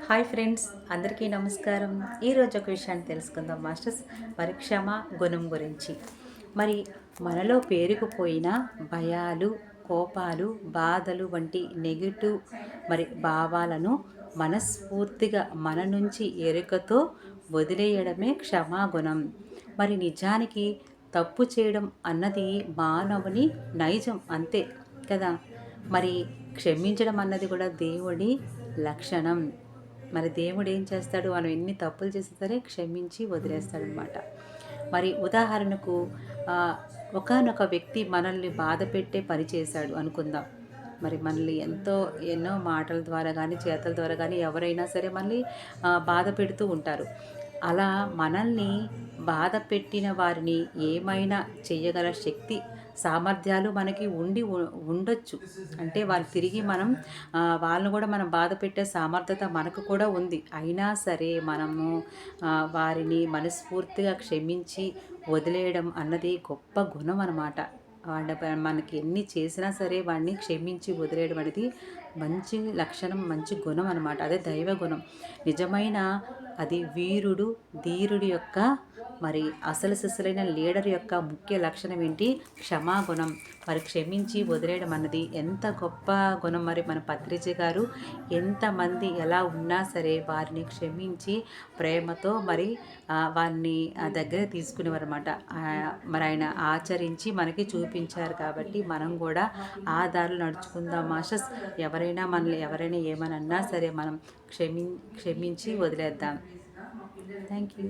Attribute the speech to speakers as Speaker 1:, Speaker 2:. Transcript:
Speaker 1: Hi friends, అందరికీ నమస్కారం. ఈరోజు ఒక విషయాన్ని తెలుసుకుందాం మాస్టర్స్. మరి క్షమ గుణం గురించి. మరి మనలో పేరుకుపోయిన భయాలు, కోపాలు, బాధలు వంటి నెగిటివ్ భావాలను మనస్ఫూర్తిగా మన నుంచి ఎరుకతో వదిలేయడమే క్షమాగుణం. మరి నిజానికి తప్పు చేయడం అన్నది మానవుని నైజం, అంతే కదా. మరి క్షమించడం అన్నది కూడా దేవుడి లక్షణం. మరి దేవుడు ఏం చేస్తాడు, మనం ఎన్ని తప్పులు చేసినా సరే క్షమించి వదిలేస్తాడనమాట. మరి ఉదాహరణకు ఒకానొక వ్యక్తి మనల్ని బాధ పెట్టే పని చేశాడు అనుకుందాం. మరి మనల్ని ఎన్నో మాటల ద్వారా కానీ చేతల ద్వారా కానీ ఎవరైనా సరే మనల్ని బాధ పెడుతూ ఉంటారు. అలా మనల్ని బాధ పెట్టిన వారిని ఏమైనా చెయ్యగల శక్తి, సామర్థ్యాలు మనకి ఉండొచ్చు. అంటే వాళ్ళు తిరిగి వాళ్ళని కూడా మనం బాధ పెట్టే సామర్థ్యత మనకు కూడా ఉంది. అయినా సరే మనము వారిని మనస్ఫూర్తిగా క్షమించి వదిలేయడం అన్నది గొప్ప గుణం అన్నమాట. మనకి ఎన్ని చేసినా సరే వాడిని క్షమించి వదిలేయడం అనేది మంచి లక్షణం, మంచి గుణం అన్నమాట. అదే దైవ గుణం. నిజమైన అది వీరుడు, ధీరుడి యొక్క అసలు సిసలైన లీడర్ యొక్క ముఖ్య లక్షణం ఏంటి? క్షమాగుణం. మరి క్షమించి వదిలేయడం అన్నది ఎంత గొప్ప గుణం. మరి మన పత్రిజ గారు ఎంతమంది ఎలా ఉన్నా సరే వారిని క్షమించి ప్రేమతో వారిని దగ్గర తీసుకునేవారు అనమాట. మరి ఆయన ఆచరించి మనకి చూపించారు. కాబట్టి మనం కూడా ఆ దారిలో నడుచుకుందాం మాస్టర్స్. ఎవరైనా ఏమని అన్నా సరే మనం క్షమించి వదిలేద్దాం. Thank you.